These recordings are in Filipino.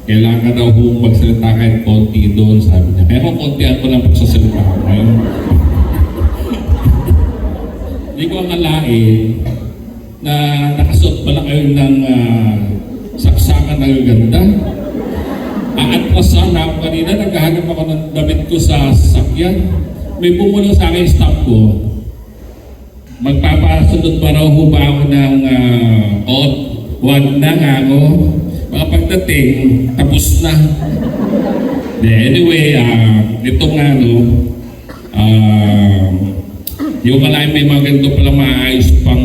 kailangan ka daw hong magsalita kahit konti doon, sabi niya. Kaya kung kontihan ko lang pagsasalita ko ngayon. Hindi ko akalain na nakasuot pala kayo ng saksakan ng ganda. Atrasan na ako kanina, naghahanap ako ng damit ko sa sasakyan. May bumulong sa akin staff ko. Magpapasunod pa raw ho ba ako ng wag na nga ako. Mga pagdating, tapos na. Anyway, ito nga yung kalahin may mga ganito pala maayos pang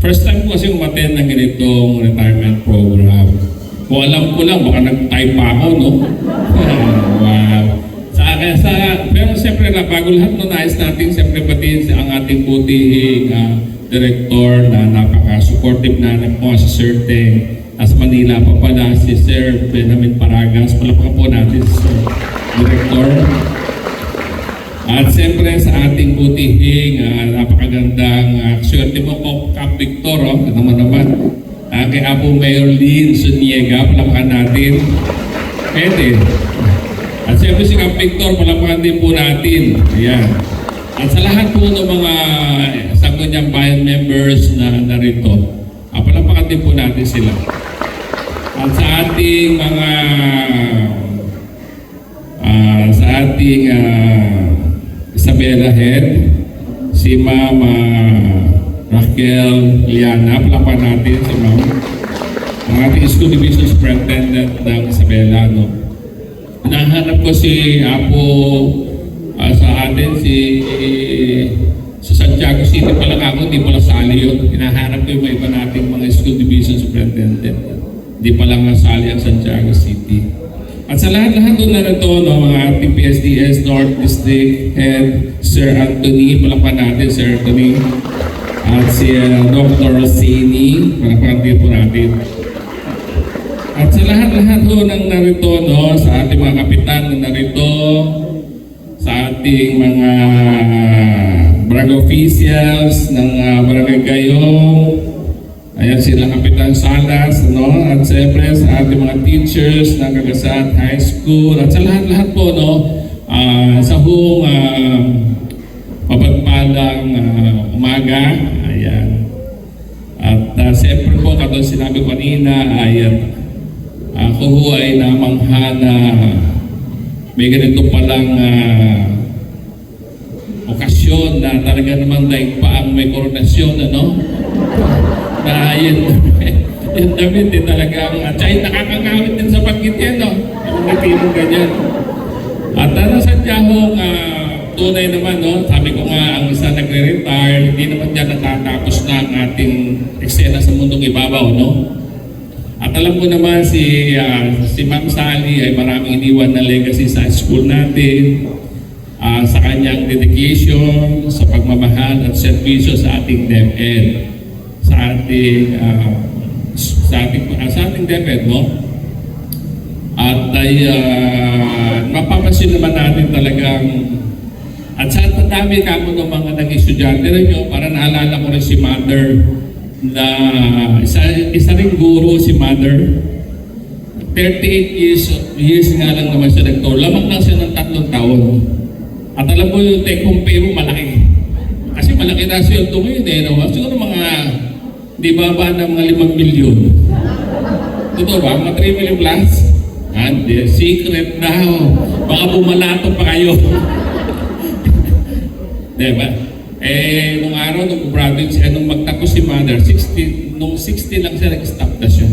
first time ko kasi umattend ng ganitong retirement program. Kung alam ko lang, baka nag-type pa ako, no? Wow. Pero siyempre na, bago lahat nais natin siyempre batiin ang ating butihing director na napaka-supportive na po si Sir Teng. Sa Manila pa pala si Sir Benjamin Paragas. Palakpakan po natin si Sir Director. At siyempre sa ating butihing napakagandang swerte mo po, Cap Victor, naman. Kay Apo Mayor Lynn Zuniega, palakpakan natin. Pwede. At siyempre si Cap Victor, palakpakan din po natin. Ayan. At sa lahat po ng mga Sangguniang Bayan members na narito, palakpakan din po natin sila. At sa ating mga Isabela Head, si Ma'am Raquel Liana, palakpakan natin si Ma'am. Ang ating School Division Superintendent ng Isabela, no? Nahanap ko si Apo sa atin, sa Santiago City pala ako, hindi pala sali yun. Hinahanap ko yung iba nating mga School Division Superintendent. Hindi pala nga sali ang Santiago City. At sa lahat-lahat doon na ito, mga ating PSDS North District Head, Sir Anthony, palakpakan natin, Sir Anthony. At si Dr. Rossini, palakpakan din po natin. At sa lahat-lahat doon ng narito, sa ating mga kapitan na narito, sa ating mga barangay officials ng Barangay Gayong, ayan sila Kapitan Salas, at siyempre sa ating mga teachers ng Cagasan High School, at sa lahat-lahat po, sa buong mapagpalang umaga, ayan. At siyempre po, katulad sinabi ko kanina, ayan, ako ho ay namangha na may ganito palang okasyon na talaga naman daig pa ang may koronasyon, na yung damit talagang at siya'y nakakangawit din sa pagkit yan, Ang ganyan. At Santiago, tunay naman, sabi ko nga, ang isa nagre-retire, hindi naman dyan natatapos na ang ating eksena sa mundong ibabaw, At alam ko naman si Ma'am Sally ay maraming iniwan na legacy sa school natin, sa kanyang dedication, sa pagmamahal at serbisyo sa ating DepEd, sa ating DepEd, At ay mapapansin naman natin talagang, at sa dami kamo ng mga naging estudyante rin para naalala ko rin si Mother, na isa ring guro si Mother. 38 years nga lang naman siya nagturo. Lamang lang siya ng 3 taon. At alam mo yung take-home pay mo malaki. Kasi malaki na siya ito ngayon, Siguro mga, di ba ng mga 5 milyon? Totoo ba? Mga 3 million plus? Hindi. Secret daw. Baka bumalato pa kayo. Diba? Nung araw, nung province, nung magtapos si Mother, 60 lang siya, nag-stop na siya.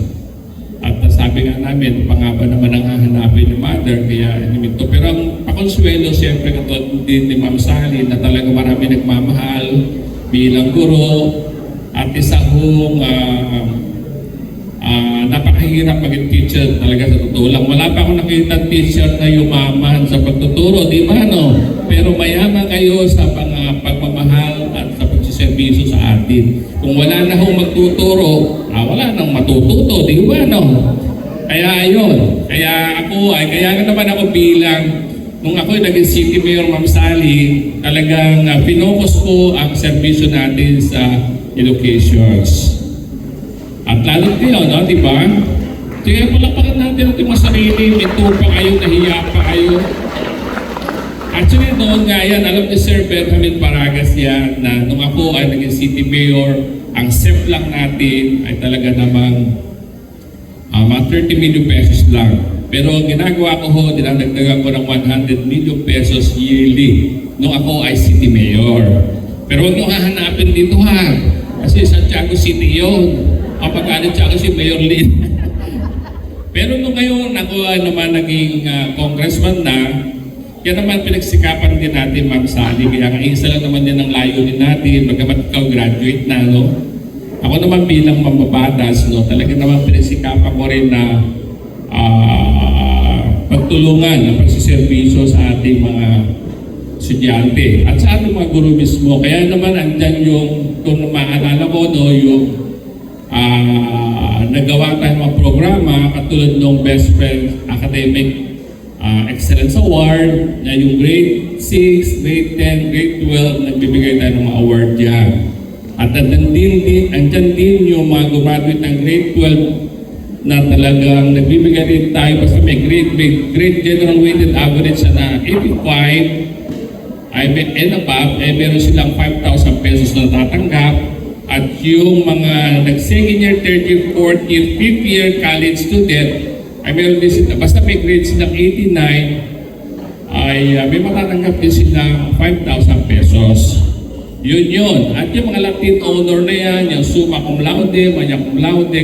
At sabi nga namin, pangaba naman ang hahanapin ni Mother, kaya inimito. Pero ang pakonsuelo, siyempre, katulad din ni Ma'am Sally, na talaga marami nagmamahal bilang guro, at isa hong napakahirap maging teacher talaga sa totoo lang. Wala pa akong nakita teacher na yumaman sa pagtuturo, di ba, Pero mayaman kayo sa pagmamahal at sa pagsiservisyo sa atin. Kung wala na hong magtuturo, wala nang matututo, di ba, Kaya ayun, kaya naman ako bilang, nung ako naging City Mayor, Ma'am Sally, talagang pinocus ko ang serbisyo natin sa educations. At lalo din, di ba? Kaya palakpakan natin ang mga sarili, may tupa kayo, nahiya pa kayo. Actually, noon nga yan, alam ni Sir Benjamin Paragas yan, na nung ako ay naging city mayor, ang SEP lang natin ay talaga namang mga 30 million pesos lang. Pero ang ginagawa ko ho, dinadagdagan ko ng 100 million pesos yearly nung ako ay city mayor. Pero huwag nyo hahanapin dito ha, kasi Santiago City yun. Kapag Santiago si Mayor Lin. Pero nung ngayon, ako ay naman naging congressman na, kaya naman pinagsikapan din natin, Ma'am Sally. Kaya nga isa lang naman din ang layunin natin, bagamat ikaw graduate na, no? Ako naman bilang mambabatas, no? Talaga naman pinagsikapan ko rin na pagtulungan ng pagsiservisyo sa ating mga estudyante at sa ating mga guro mismo. Kaya naman andyan yung, kung maaalala ko, no, yung nagawa tayong mga programa katulad ng Best Friends Academic Excellence Award, na yung grade 6, grade 10, grade 12, nagbibigay tayo ng mga award dyan. At andyan din yung mga graduate ng grade 12 na talagang nagbibigay rin tayo basta may grade general weighted average na 85 and above, meron silang 5,000 pesos na tatanggap. At yung mga nag-second year, third year, fourth year, fifth year college student, ay meron din sila, basta may grade silang 89, ay may matatanggap din silang 5,000 pesos. Yun. At yung mga Latin honor na yan, yung summa cum laude, magna cum laude,